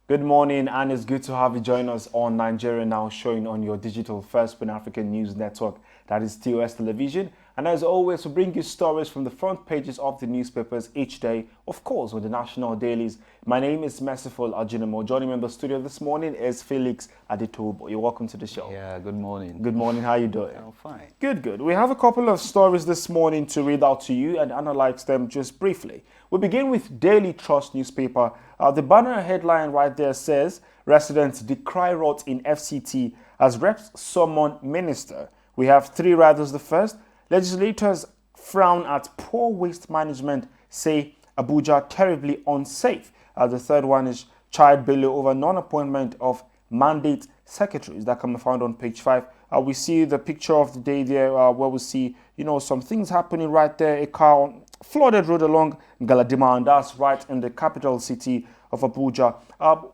Good morning, and it's good to have you join us on Nigeria Now, showing on your digital first Pan-African news network, that is TOS Television. And as always, we bring you stories from the front pages of the newspapers each day, of course, with the national dailies. My name is Merciful Ajinamo. Joining me in the studio this morning is Felix Adetobo. You're welcome to the show. Yeah, good morning. Good morning. How are you doing? I'm fine. Good, good. We have a couple of stories this morning to read out to you and analyze them just briefly. We begin with Daily Trust newspaper. The banner headline right there says, residents decry rot in FCT as reps summon minister. We have three riders. The first, legislators frown at poor waste management, say Abuja terribly unsafe. The third one is child bail over non-appointment of mandate secretaries. That can be found on page 5. We see the picture of the day there where we see, some things happening right there. A car on flooded road along Galadima, and that's right in the capital city of Abuja.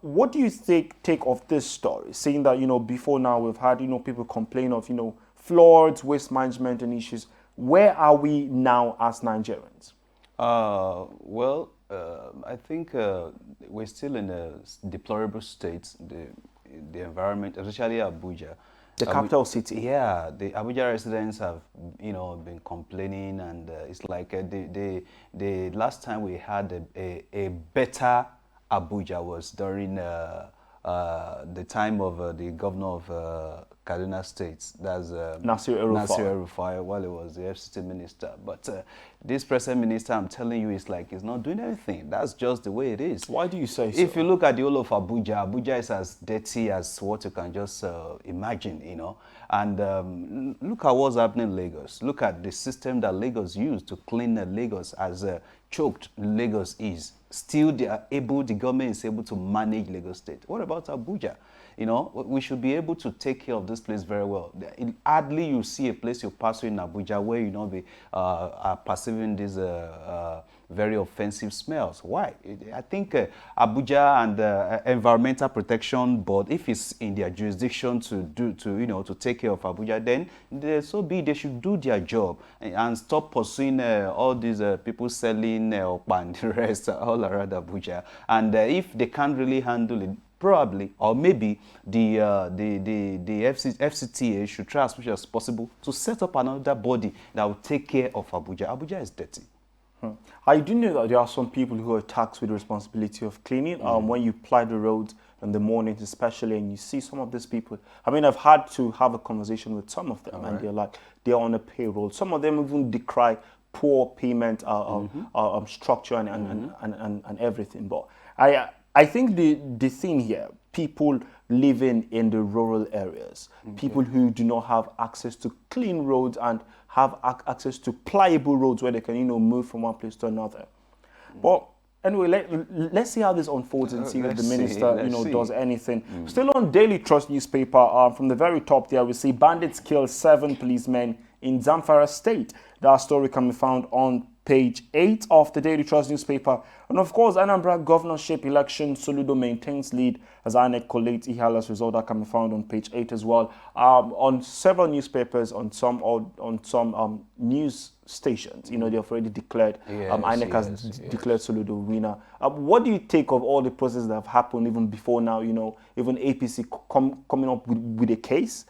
What do you take of this story? Saying that, before now we've had, people complain of, floods, waste management and issues. Where are we now as Nigerians? I think we're still in a deplorable state. The environment, especially Abuja. The capital city. Yeah, the Abuja residents have, been complaining, and it's like the last time we had a better Abuja was during the time of the governor of Kaduna State, that's Nasir El-Rufai, while he was the FCT minister. But this present minister, I'm telling you, is like he's not doing anything. That's just the way it is. Why do you say so? If you look at the whole of Abuja, Abuja is as dirty as what you can just imagine, And look at what's happening in Lagos. Look at the system that Lagos used to clean Lagos, as choked Lagos is. Still, the government is able to manage Lagos State. What about Abuja? We should be able to take care of this place very well. Hardly you see a place you pass through in Abuja where you not be perceiving these very offensive smells. Why? I think Abuja and Environmental Protection Board, if it's in their jurisdiction to take care of Abuja, then they should do their job and stop pursuing all these people selling oppa and the rest all around Abuja. And if they can't really handle it, probably, or maybe the FCTA should try as much as possible to set up another body that will take care of Abuja. Abuja is dirty. I do know that there are some people who are tasked with the responsibility of cleaning. When you ply the roads in the mornings especially, and you see some of these people. I mean, I've had to have a conversation with some of them, and they're on a payroll. Some of them even decry poor payment structure and everything. But I think the thing here, people living in the rural areas, people who do not have access to clean roads and have access to pliable roads where they can, move from one place to another. But anyway, let's see how this unfolds and see if the minister, does anything. Still on Daily Trust newspaper, from the very top there, we see bandits kill 7 policemen in Zamfara State. That story can be found on page 8 of the Daily Trust newspaper. And of course, Anambra governorship election, Soludo maintains lead as INEC collates Ihala's result. That can be found on page 8 as well. On several newspapers, on some news stations, they've already declared, INEC has declared Soludo winner. What do you take of all the processes that have happened even before now, even APC coming up with a case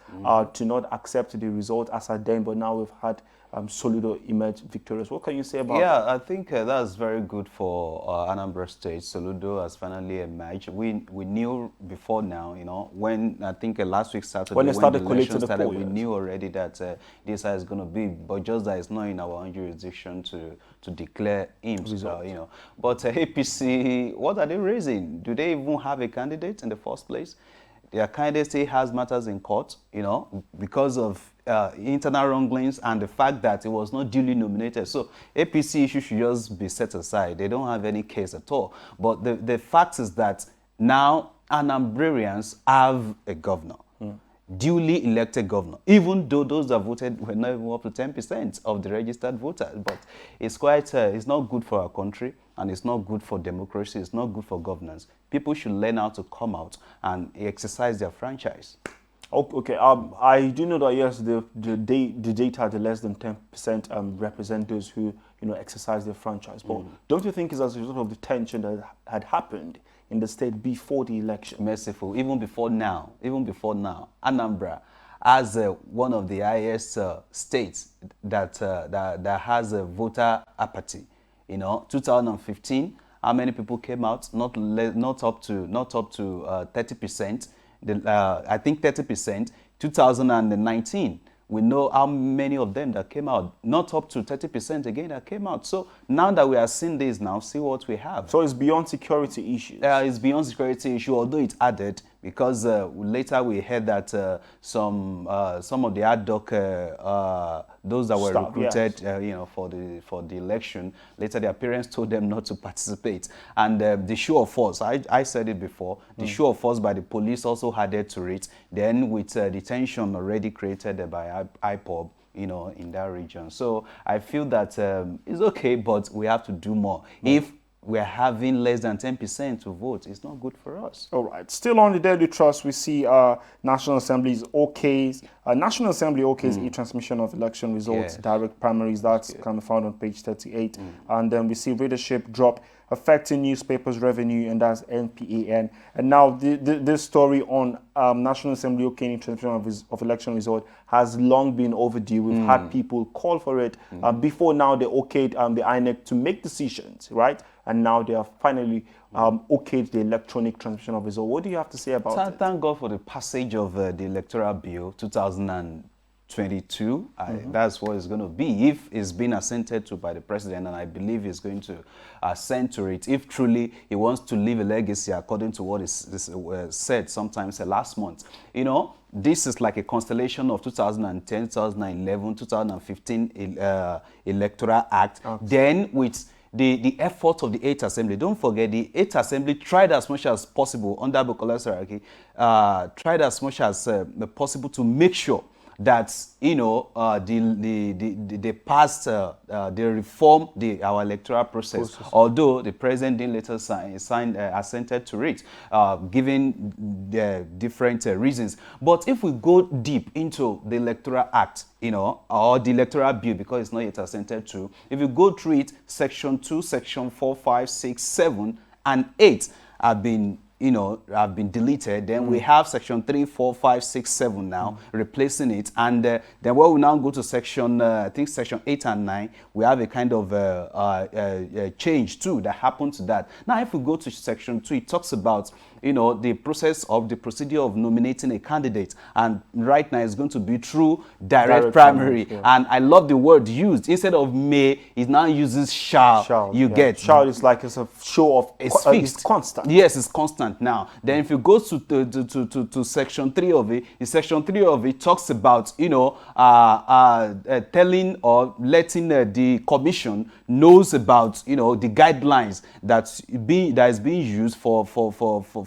to not accept the result as at then, but now we've had Soludo emerge victorious. What can you say about that? Yeah, I think that's very good for Anambra State. Soludo has finally emerged. We knew before now, when I think last week Saturday, when the election started, we yes. knew already that this is going to be, but just that it's not in our own jurisdiction to declare him. But APC, what are they raising? Do they even have a candidate in the first place? Their candidacy has matters in court, because of internal wranglings and the fact that it was not duly nominated. So APC issue should just be set aside. They don't have any case at all. But the fact is that now Anambrarians have a governor, duly elected governor, even though those that voted were not even up to 10% of the registered voters. But it's quite, it's not good for our country, and it's not good for democracy. It's not good for governance. People should learn how to come out and exercise their franchise. Okay, I do know that yes, the data, the less than 10% represent those who exercise their franchise. But don't you think it's as a result of the tension that had happened in the state before the election? Merciful, even before now, Anambra, as one of the highest states that has a voter apathy. 2015, how many people came out? Not up to 30%. I think 30%. 2019, we know how many of them that came out. Not up to 30% again that came out. So now that we are seeing this now, see what we have. So it's beyond security issues. It's beyond security issue, although it's added, because later we heard that some of the ad hoc those that were recruited, for the election, later their parents told them not to participate, and the show of force. I said it before. The show of force by the police also added to it. Then with the tension already created by IPOB, in that region. So I feel that it's okay, but we have to do more. If we're having less than 10% to vote, it's not good for us. All right. Still on the Daily Trust, we see National Assembly's OKs. National Assembly OKs e-transmission of election results, direct primaries. That's kind of found on page 38. And then we see readership drop affecting newspapers' revenue, and that's NPAN. And now this story on National Assembly OK transmission of election result has long been overdue. We've had people call for it. Before now, they okayed the INEC to make decisions, right? And now they are finally okayed the electronic transmission of result. What do you have to say about it? Thank God for the passage of the Electoral Bill 2022. That's what it's going to be if it's been assented to by the president, and I believe he's going to assent to it if truly he wants to leave a legacy according to what is said sometimes last month. This is like a constellation of 2010, 2011, 2015 Electoral Act. Okay. Then with the effort of the 8th Assembly. Don't forget, the 8th Assembly tried as much as possible under Bukola's hierarchy, tried as much as possible to make sure that they passed, they reform our electoral process. Although the president didn't later assented to it, given the different reasons. But if we go deep into the Electoral Act, or the Electoral Bill, because it's not yet assented to, if you go through it, Section 2, Section 4, 5, 6, 7, and 8 have been deleted. Then we have Section 3, 4, 5, 6, 7 now, replacing it. And then when we now go to Section, I think Section 8 and 9, we have a kind of change too that happened to that. Now, if we go to Section 2, it talks about the process of the procedure of nominating a candidate. And right now it's going to be through direct primary. And I love the word used. Instead of may, it now uses shall. Get. Shall is like it's a show of, it's fixed. It's constant. Yes, it's constant now. Then if you go to Section 3 of it, in Section 3 of it talks about, telling or letting the commission knows about, the guidelines that is being used for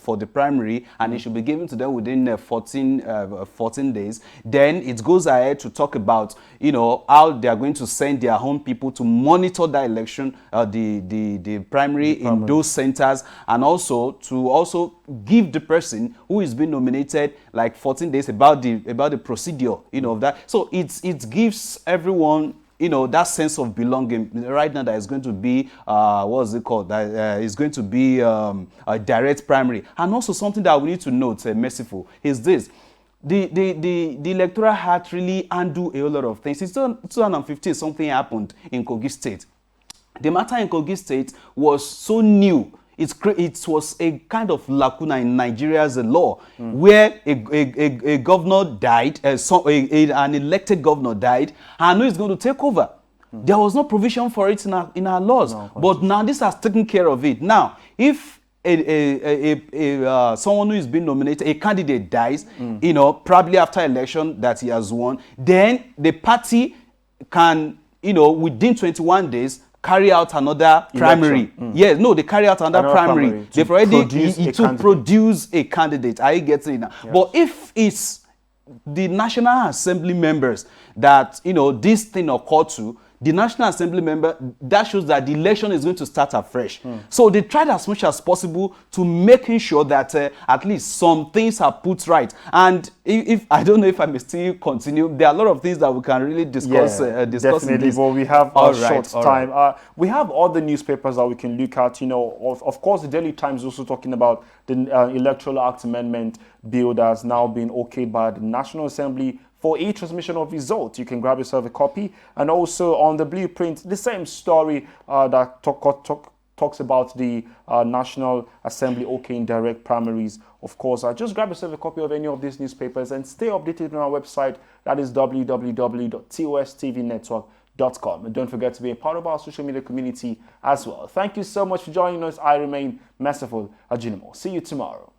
the primary, and it should be given to them within 14 days. Then it goes ahead to talk about, how they are going to send their own people to monitor the election, the primary in those centers, and also to give the person who is being nominated like 14 days about the procedure, of that. So it gives everyone that sense of belonging. Right now, that is going to be what is it called? That is going to be a direct primary. And also something that we need to note, merciful, is this: the Electoral Act really undo a whole lot of things. In 2015, something happened in Kogi State. The matter in Kogi State was so new. It was a kind of lacuna in Nigeria's law, where a governor died, an elected governor died, and who is going to take over? There was no provision for it in our laws. No, but now this has taken care of it. Now, if someone who is being nominated, a candidate dies, probably after election that he has won, then the party can, within 21 days, carry out another primary. Yes, no, they carry out another primary. They've already produce a candidate. Are you getting it now? Yes. But if it's the National Assembly members that this thing occurred to, the National Assembly member, that shows that the election is going to start afresh. So they tried as much as possible to making sure that at least some things are put right. And if I don't know if I may still continue, there are a lot of things that we can really discuss. Discuss definitely. Well, we have a short time. Right. We have other newspapers that we can look at. You know, of course, the Daily Times is also talking about the Electoral Act Amendment bill that has now been okayed by the National Assembly for e-transmission of results. You can grab yourself a copy. And also on the Blueprint, the same story that talks about the National Assembly okaying direct primaries. Of course, just grab yourself a copy of any of these newspapers and stay updated on our website. That is www.tostvnetwork.com. And don't forget to be a part of our social media community as well. Thank you so much for joining us. I remain Merciful Ajinimo. See you tomorrow.